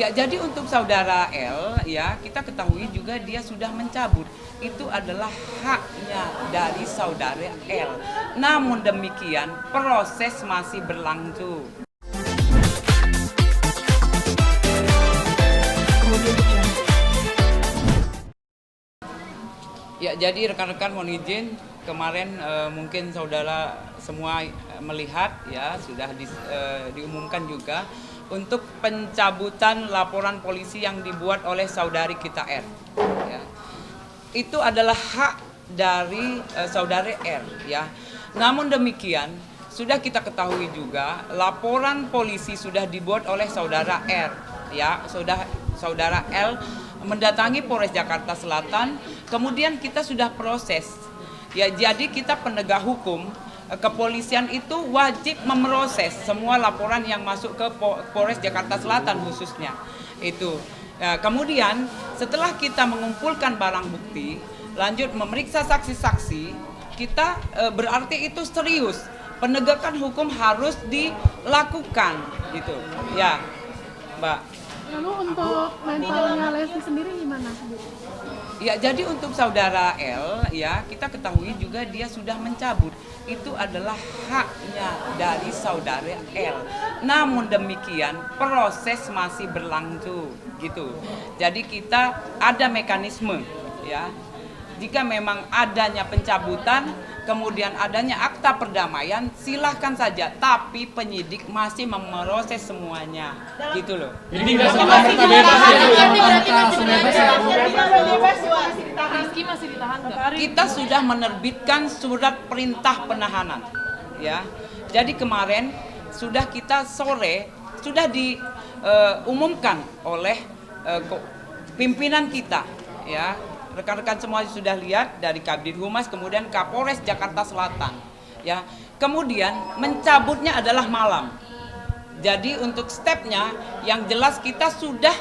Ya, jadi untuk saudara L, ya kita ketahui juga dia sudah mencabut. Itu adalah haknya dari saudara L. Namun demikian, proses masih berlangsung. Ya, jadi rekan-rekan mohon izin, kemarin mungkin saudara semua melihat ya sudah diumumkan juga untuk pencabutan laporan polisi yang dibuat oleh saudari kita R. Ya. Itu adalah hak dari saudari R. Ya. Namun demikian sudah kita ketahui juga laporan polisi sudah dibuat oleh saudara R. Ya, saudara L mendatangi Polres Jakarta Selatan, kemudian kita sudah proses. Ya, jadi kita penegak hukum, kepolisian itu wajib memproses semua laporan yang masuk ke Polres Jakarta Selatan khususnya. Itu. Ya, kemudian setelah kita mengumpulkan barang bukti, lanjut memeriksa saksi-saksi, kita berarti itu serius. Penegakan hukum harus dilakukan gitu. Ya, Mbak. Lalu untuk mentalnya Lesti sendiri gimana? Ya, jadi untuk saudara L, ya kita ketahui juga dia sudah mencabut. Itu adalah haknya dari saudara L. Namun demikian, proses masih berlangsung, gitu. Jadi kita ada mekanisme, ya. Jika memang adanya pencabutan, kemudian adanya akta perdamaian, silahkan saja. Tapi penyidik masih memproses semuanya, gitu loh. Jadi nggak sama merta bebas ya? Rizky masih ditahan nggak? Kita sudah menerbitkan surat perintah penahanan, ya. Jadi kemarin sudah kita sore sudah diumumkan oleh pimpinan kita, ya. Rekan-rekan semua sudah lihat dari Kabid Humas, kemudian Kapolres Jakarta Selatan, ya. Kemudian mencabutnya adalah malam. Jadi untuk stepnya yang jelas kita sudah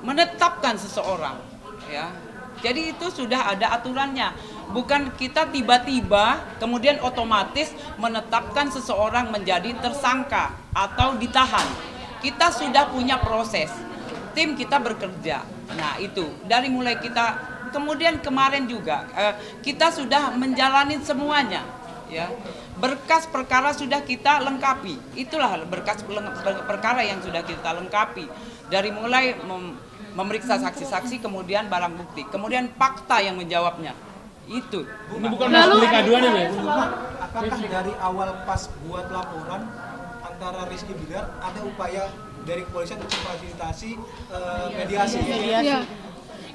menetapkan seseorang, ya. Jadi itu sudah ada aturannya. Bukan kita tiba-tiba kemudian otomatis menetapkan seseorang menjadi tersangka atau ditahan. Kita sudah punya proses. Tim kita bekerja. Nah, itu dari mulai kita kemudian kemarin juga kita sudah menjalani semuanya, ya. Berkas perkara sudah kita lengkapi. Itulah berkas perkara yang sudah kita lengkapi. Dari mulai memeriksa saksi-saksi, kemudian barang bukti, kemudian fakta yang menjawabnya. Itu. Ini bukan mas delik aduan ya, Mbak? Apakah dari awal pas buat laporan antara Rizky Bilar ada upaya dari kepolisian untuk memfasilitasi mediasi?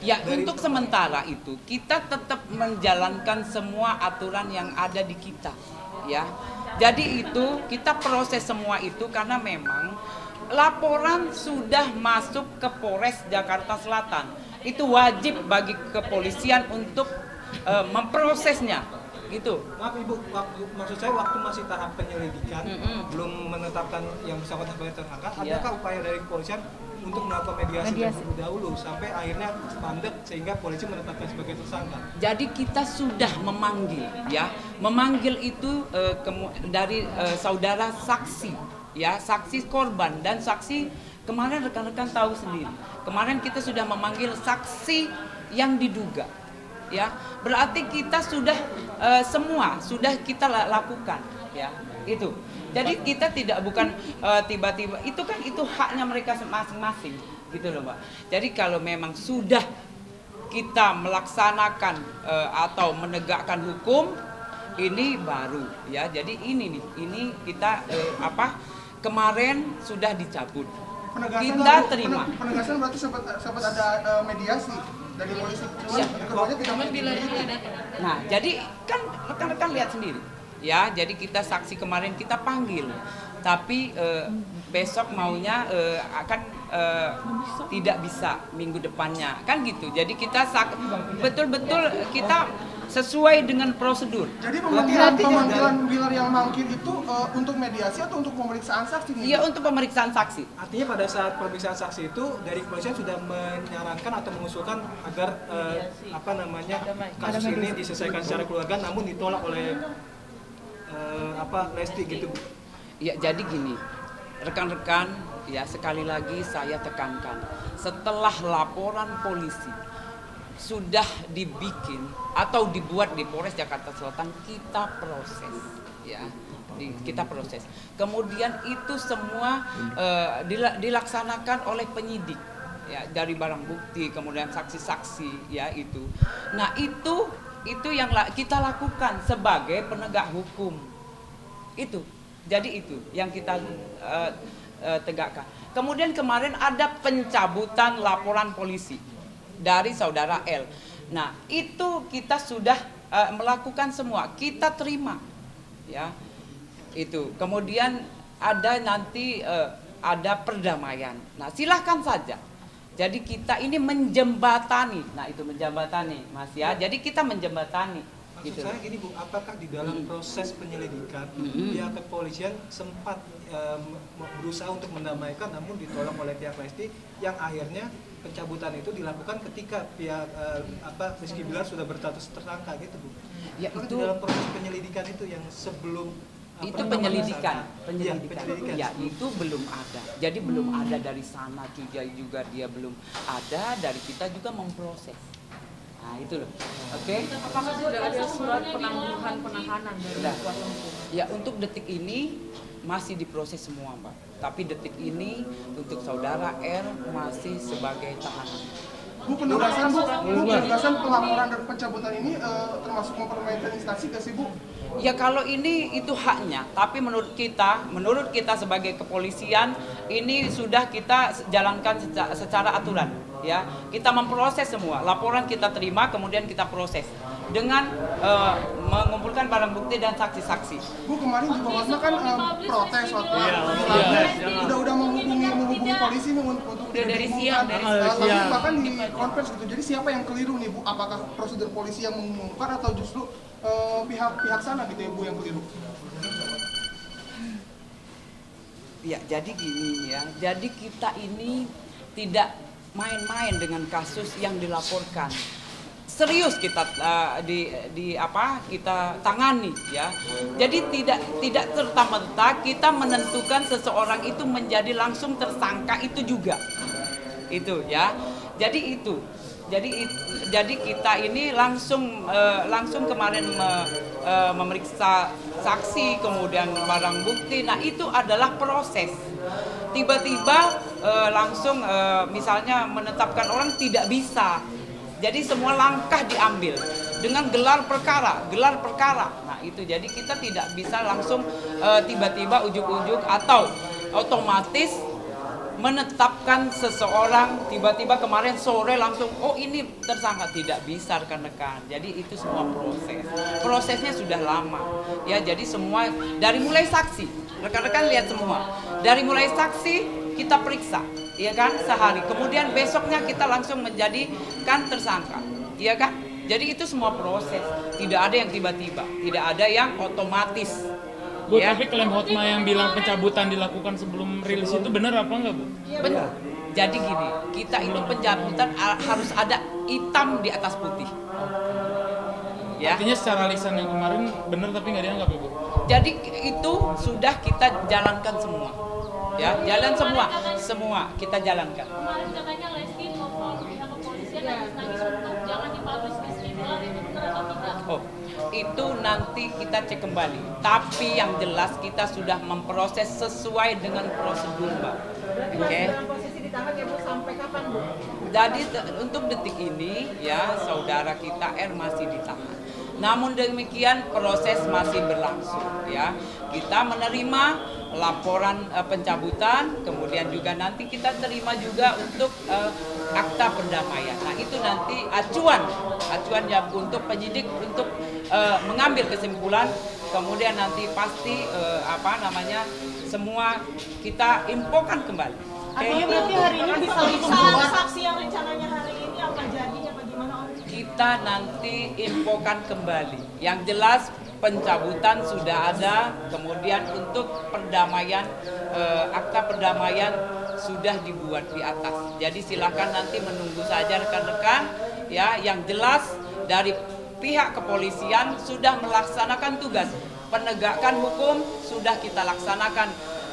Ya, untuk sementara itu kita tetap menjalankan semua aturan yang ada di kita, ya. Jadi itu kita proses semua itu karena memang laporan sudah masuk ke Polres Jakarta Selatan. Itu wajib bagi kepolisian untuk memprosesnya. Gitu. Maaf Ibu, maksud saya waktu masih tahap penyelidikan, belum menetapkan yang bersangkutan sebagai tersangka, adakah upaya dari kepolisian untuk melakukan mediasi terlebih dahulu sampai akhirnya mandek sehingga polisi menetapkan sebagai tersangka? Jadi kita sudah memanggil, ya, memanggil itu dari saudara saksi, ya, saksi korban dan saksi kemarin rekan-rekan tahu sendiri. Kemarin kita sudah memanggil saksi yang diduga. Ya, berarti kita sudah semua sudah kita lakukan, ya, itu. Jadi kita bukan tiba-tiba, itu kan itu haknya mereka masing-masing, gitu loh, Mbak. Jadi kalau memang sudah kita melaksanakan atau menegakkan hukum, ini baru, ya. Jadi ini nih, ini kita kemarin sudah dicabut. Kita terima. Penegasan berarti sempat ada mediasi dari polisi. Cuman bila Nah, jadi kan rekan-rekan lihat sendiri. Ya, jadi kita saksi kemarin kita panggil. Tapi besok maunya akan tidak bisa minggu depannya. Kan gitu. Jadi kita betul-betul kita sesuai dengan prosedur. Jadi pemanggilan Bilar yang mangkir itu untuk mediasi atau untuk pemeriksaan saksi? Iya, untuk pemeriksaan saksi. Artinya pada saat pemeriksaan saksi itu dari kepolisian sudah menyarankan atau mengusulkan agar kasus ini diselesaikan secara keluarga, namun ditolak oleh Lesti gitu. Ya, jadi gini. rekan-rekan, ya sekali lagi saya tekankan, setelah laporan polisi sudah dibikin atau dibuat di Polres Jakarta Selatan, kita proses, ya. Kita proses. Kemudian itu semua dilaksanakan oleh penyidik, ya, dari barang bukti, kemudian saksi-saksi, ya itu. Nah itu yang kita lakukan sebagai penegak hukum. Itu, jadi itu yang kita tegakkan. Kemudian kemarin ada pencabutan laporan polisi dari saudara L. Nah itu kita sudah melakukan semua, kita terima, ya. Itu kemudian ada nanti ada perdamaian. Nah silahkan saja. Jadi kita ini menjembatani. Nah itu menjembatani, Mas, ya. Jadi kita menjembatani. Maksud Gitu. saya gini Bu, apakah di dalam proses penyelidikan pihak kepolisian sempat berusaha untuk mendamaikan, namun ditolak oleh pihak Lesti, yang akhirnya pencabutan itu dilakukan ketika pihak Rizky Bilar sudah berstatus tersangka gitu Bu? Ya, Apakah itu- di dalam proses penyelidikan itu yang sebelum Itu penetapan penyelidikan, tersangka? Ya, penyelidikan. ya itu belum ada. Jadi belum ada dari sana juga dia belum ada, dari kita juga memproses. Nah itu loh, oke. Apakah sudah ada surat penangguhan penahanan dari Sudah. kuasa hukum? Ya untuk detik ini masih diproses semua, Mbak. Tapi detik ini untuk saudara R masih sebagai tahanan. Bu, penugasan pelaporan dan pencabutan ini termasuk mempermainkan instansi gak sih Bu? Ya kalau ini itu haknya, tapi menurut kita sebagai kepolisian ini sudah kita jalankan secara aturan, ya. Kita memproses semua, laporan kita terima, kemudian kita proses dengan mengumpulkan barang bukti dan saksi-saksi. Bu, kemarin juga Wasma kan protes waktu udah menghubungi polisi nih untuk Udah dari siang, dari tapi bahkan di konferensi gitu. Jadi siapa yang keliru nih Bu? Apakah prosedur polisi yang mengumumkan atau justru pihak sana gitu ya Bu yang keliru? Ya jadi gini ya, jadi kita ini tidak main-main dengan kasus yang dilaporkan. Serius kita kita tangani, ya. Jadi tidak serta-merta kita menentukan seseorang itu menjadi langsung tersangka itu juga. Itu ya. Jadi kita ini langsung kemarin memeriksa saksi, kemudian barang bukti. Nah, itu adalah proses. Tiba-tiba langsung misalnya menetapkan orang tidak bisa. Jadi semua langkah diambil dengan gelar perkara. Nah, itu jadi kita tidak bisa langsung tiba-tiba ujuk-ujuk atau otomatis menetapkan seseorang tiba-tiba kemarin sore langsung ini tersangka, tidak bisa rekan-rekan. Jadi itu semua prosesnya sudah lama, ya. Jadi semua dari mulai saksi, rekan-rekan lihat semua, dari mulai saksi kita periksa, ya kan, sehari, kemudian besoknya kita langsung menjadikan tersangka, ya kan. Jadi itu semua proses, tidak ada yang tiba-tiba, tidak ada yang otomatis. Bu, Ya. tapi klaim Hotma yang bilang pencabutan dilakukan sebelum rilis itu benar apa enggak, Bu? Benar. Jadi gini, kita itu pencabutan harus ada hitam di atas putih. Ya. Artinya secara lisan yang kemarin benar tapi nggak dianggap ya, Bu? Jadi itu sudah kita jalankan semua. Ya, jalan semua kita jalankan. Kemarin katanya Lesti ngomong pihak kepolisian nangis untuk jangan dipublish di Srimulat, itu benar atau tidak? Itu nanti kita cek kembali. Tapi yang jelas kita sudah memproses sesuai dengan prosedur, Mbak. Oke. Posisi ditahan ya Bu, sampai kapan Bu? Jadi untuk detik ini ya saudara kita R masih ditahan. Namun demikian proses masih berlangsung, ya. Kita menerima laporan pencabutan, kemudian juga nanti kita terima juga untuk akta perdamaian. Nah itu nanti acuan ya untuk penyidik untuk mengambil kesimpulan, kemudian nanti pasti semua kita infokan kembali. Artinya berarti hari ini bisa saksi yang rencananya hari ini apa jadinya bagaimana Om? Kita nanti infokan kembali. Yang jelas pencabutan sudah ada, kemudian untuk perdamaian, akta perdamaian sudah dibuat di atas. Jadi silakan nanti menunggu saja rekan-rekan, ya. Yang jelas dari pihak kepolisian sudah melaksanakan tugas penegakan hukum, sudah kita laksanakan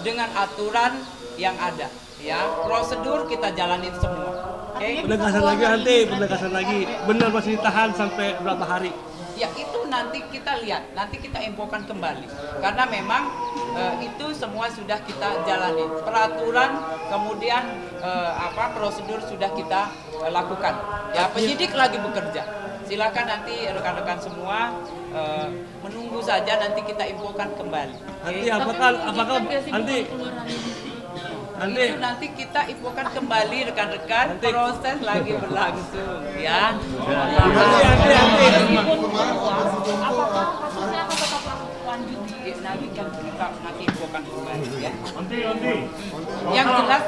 dengan aturan yang ada. Ya, prosedur kita jalanin semua. Oke? Penegasan lagi nanti, penegasan lagi. Benar masih ditahan sampai berapa hari? Ya itu nanti kita lihat, nanti kita infokan kembali. Karena memang itu semua sudah kita jalani. Peraturan, kemudian prosedur sudah kita lakukan. Ya, penyidik lagi bekerja. Silakan nanti rekan-rekan semua menunggu saja, nanti kita infokan kembali. Nanti apakah nanti Itu nanti kita infokan kembali rekan-rekan, proses lagi berlangsung ya. Apakah kasusnya akan tetap lanjut? Nanti kan kita nanti infokan kembali ya.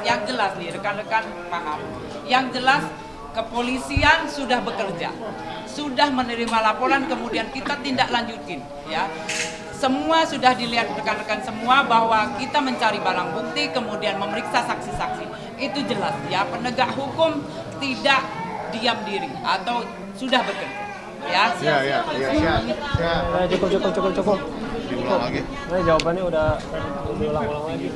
Yang jelas nih rekan-rekan paham. Yang jelas kepolisian sudah bekerja, sudah menerima laporan, kemudian kita tindak lanjutin ya. Semua sudah dilihat rekan-rekan semua bahwa kita mencari barang bukti, kemudian memeriksa saksi-saksi. Itu jelas ya, penegak hukum tidak diam diri atau sudah bekerja. Ya. Cukup. Diulang lagi. Jawabannya udah diulang-ulang lagi.